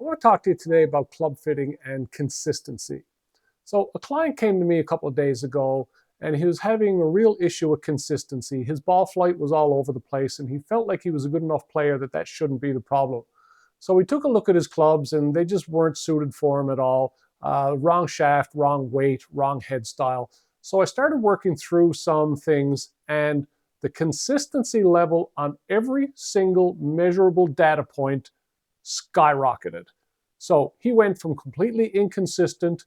want to talk to you today about club fitting and consistency. So a client came to me a couple of days ago and he was having a real issue with consistency. His ball flight was all over the place and he felt like he was a good enough player that shouldn't be the problem. So we took a look at his clubs and they just weren't suited for him at all. Wrong shaft, wrong weight, wrong head style. So I started working through some things, and the consistency level on every single measurable data point skyrocketed. So he went from completely inconsistent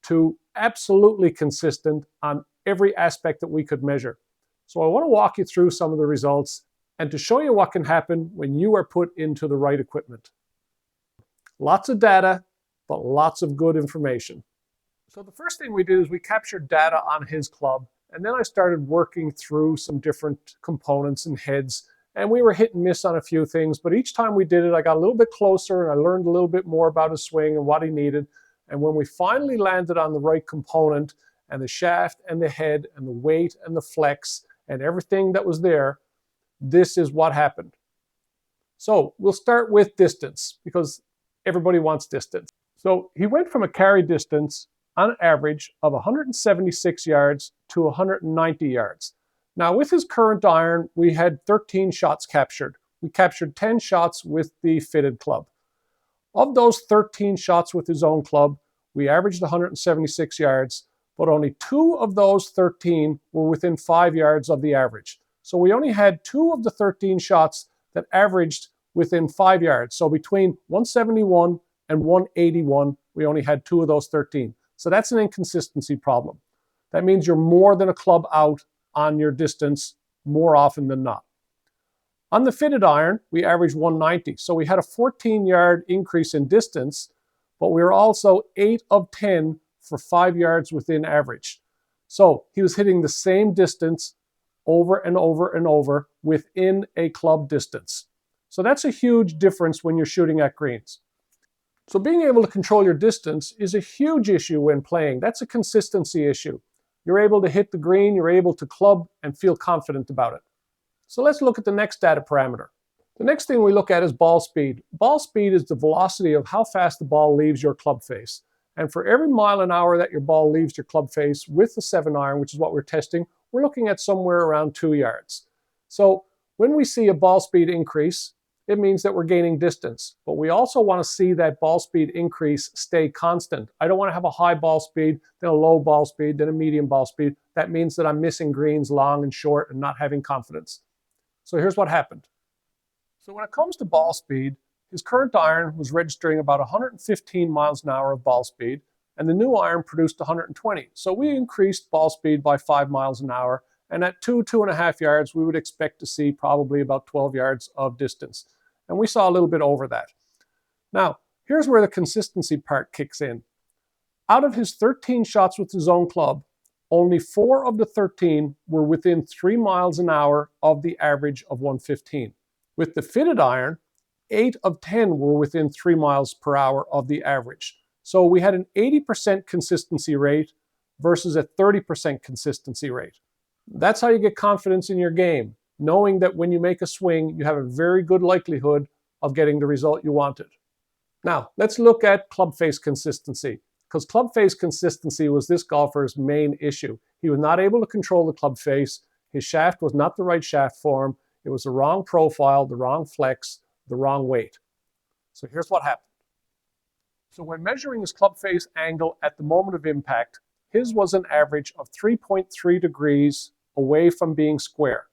to absolutely consistent on every aspect that we could measure. So I want to walk you through some of the results and to show you what can happen when you are put into the right equipment. Lots of data, but lots of good information. So the first thing we did is we captured data on his club, and then I started working through some different components and heads, and we were hit and miss on a few things, but each time we did it, I got a little bit closer and I learned a little bit more about his swing and what he needed. And when we finally landed on the right component and the shaft and the head and the weight and the flex and everything that was there, this is what happened. So we'll start with distance because everybody wants distance. So he went from a carry distance on average of 176 yards to 190 yards. Now with his current iron, we had 13 shots captured. We captured 10 shots with the fitted club. Of those 13 shots with his own club, we averaged 176 yards, but only 2 of those 13 were within 5 yards of the average. So we only had 2 of the 13 shots that averaged within 5 yards. So between 171 and 181, we only had 2 of those 13. So that's an inconsistency problem. That means you're more than a club out on your distance more often than not. On the fitted iron, we averaged 190. So we had a 14-yard increase in distance, but we were also 8 of 10 for 5 yards within average. So he was hitting the same distance over and over and over within a club distance. So that's a huge difference when you're shooting at greens. So being able to control your distance is a huge issue when playing. That's a consistency issue. You're able to hit the green, you're able to club and feel confident about it. So let's look at the next data parameter. The next thing we look at is ball speed. Ball speed is the velocity of how fast the ball leaves your club face. And for every mile an hour that your ball leaves your club face with the 7-iron, which is what we're testing, we're looking at somewhere around 2 yards. So when we see a ball speed increase, it means that we're gaining distance. But we also want to see that ball speed increase stay constant. I don't want to have a high ball speed, then a low ball speed, then a medium ball speed. That means that I'm missing greens long and short and not having confidence. So here's what happened. So when it comes to ball speed, his current iron was registering about 115 miles an hour of ball speed, and the new iron produced 120. So we increased ball speed by 5 miles an hour, and at 2.5 yards, we would expect to see probably about 12 yards of distance. And we saw a little bit over that. Now, here's where the consistency part kicks in. Out of his 13 shots with his own club, only 4 of the 13 were within 3 miles an hour of the average of 115. With the fitted iron, 8 of 10 were within 3 miles per hour of the average. So we had an 80% consistency rate versus a 30% consistency rate. That's how you get confidence in your game, knowing that when you make a swing, you have a very good likelihood of getting the result you wanted. Now, let's look at club face consistency, because club face consistency was this golfer's main issue. He was not able to control the club face. His shaft was not the right shaft for him. It was the wrong profile, the wrong flex, the wrong weight. So here's what happened. So when measuring his club face angle at the moment of impact, his was an average of 3.3 degrees away from being square.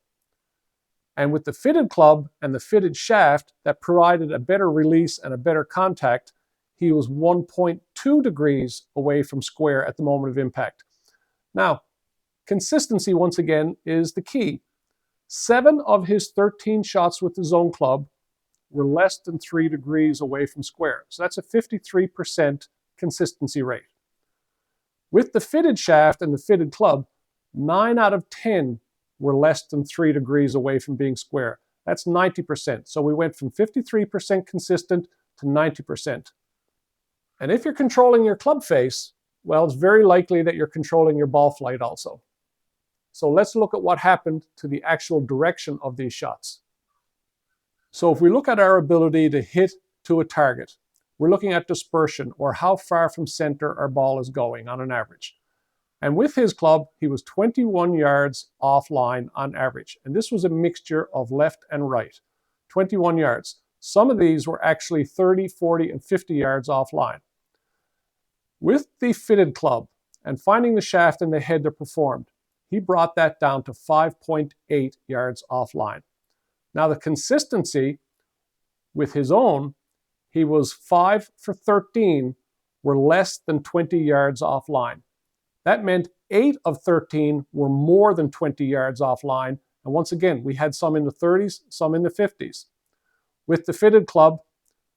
And with the fitted club and the fitted shaft that provided a better release and a better contact, he was 1.2 degrees away from square at the moment of impact. Now, consistency once again is the key. 7 of his 13 shots with his own club were less than 3 degrees away from square. So that's a 53% consistency rate. With the fitted shaft and the fitted club, 9 out of 10 were less than 3 degrees away from being square. That's 90%. So we went from 53% consistent to 90%. And if you're controlling your club face, well, it's very likely that you're controlling your ball flight also. So let's look at what happened to the actual direction of these shots. So if we look at our ability to hit to a target, we're looking at dispersion, or how far from center our ball is going on an average. And with his club, he was 21 yards offline on average. And this was a mixture of left and right, 21 yards. Some of these were actually 30, 40, and 50 yards offline. With the fitted club and finding the shaft and the head that performed, he brought that down to 5.8 yards offline. Now the consistency with his own, he was 5 for 13, were less than 20 yards offline. That meant 8 of 13 were more than 20 yards offline. And once again, we had some in the 30s, some in the 50s. With the fitted club,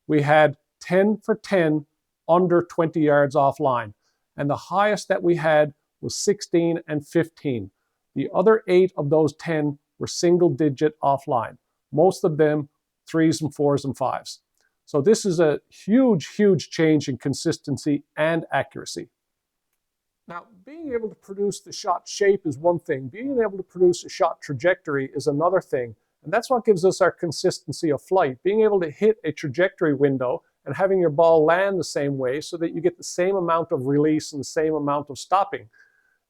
we had 10 for 10 under 20 yards offline. And the highest that we had was 16 and 15. The other 8 of those 10 were single digit offline. Most of them 3s and 4s and 5s. So this is a huge, huge change in consistency and accuracy. Now, being able to produce the shot shape is one thing. Being able to produce a shot trajectory is another thing. And that's what gives us our consistency of flight. Being able to hit a trajectory window and having your ball land the same way so that you get the same amount of release and the same amount of stopping.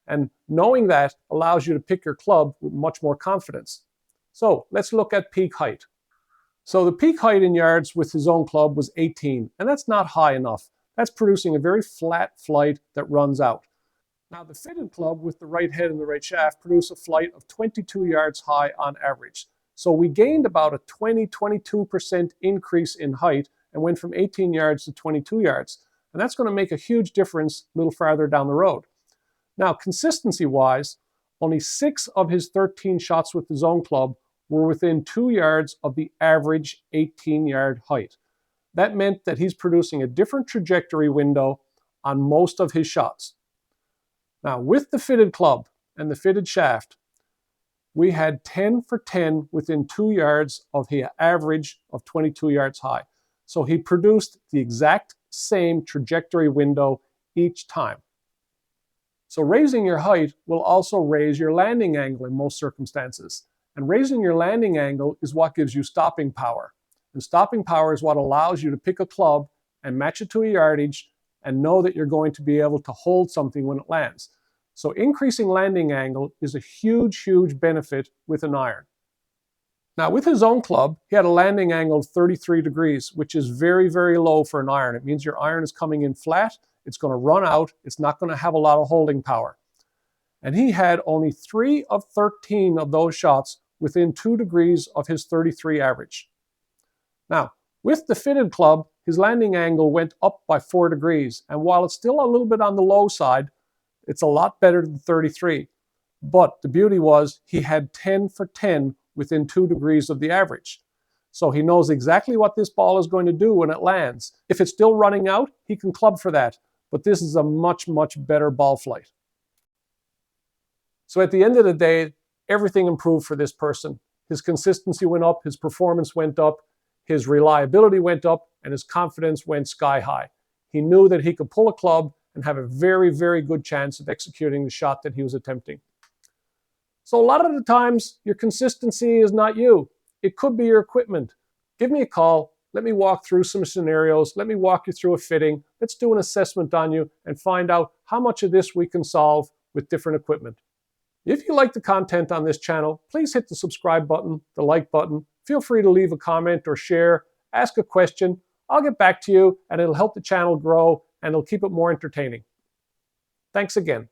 And knowing that allows you to pick your club with much more confidence. So let's look at peak height. So the peak height in yards with his own club was 18, and that's not high enough. That's producing a very flat flight that runs out. Now the fitted club with the right head and the right shaft produced a flight of 22 yards high on average. So we gained about a 22% increase in height and went from 18 yards to 22 yards. And that's going to make a huge difference a little farther down the road. Now, consistency-wise, only 6 of his 13 shots with his own club were within 2 yards of the average 18-yard height. That meant that he's producing a different trajectory window on most of his shots. Now, with the fitted club and the fitted shaft, we had 10 for 10 within 2 yards of the average of 22 yards high. So he produced the exact same trajectory window each time. So raising your height will also raise your landing angle in most circumstances. And raising your landing angle is what gives you stopping power. And stopping power is what allows you to pick a club and match it to a yardage and know that you're going to be able to hold something when it lands. So increasing landing angle is a huge, huge benefit with an iron. Now with his own club, he had a landing angle of 33 degrees, which is very, very low for an iron. It means your iron is coming in flat, it's going to run out, it's not going to have a lot of holding power. And he had only 3 of 13 of those shots within 2 degrees of his 33 average. Now, with the fitted club, his landing angle went up by 4 degrees. And while it's still a little bit on the low side, it's a lot better than 33. But the beauty was he had 10 for 10 within 2 degrees of the average. So he knows exactly what this ball is going to do when it lands. If it's still running out, he can club for that. But this is a much, much better ball flight. So at the end of the day, everything improved for this person. His consistency went up, his performance went up, his reliability went up, and his confidence went sky high. He knew that he could pull a club and have a very, very good chance of executing the shot that he was attempting. So a lot of the times, your consistency is not you. It could be your equipment. Give me a call. Let me walk through some scenarios. Let me walk you through a fitting. Let's do an assessment on you and find out how much of this we can solve with different equipment. If you like the content on this channel, please hit the subscribe button, the like button. Feel free to leave a comment or share, ask a question. I'll get back to you and it'll help the channel grow and it'll keep it more entertaining. Thanks again.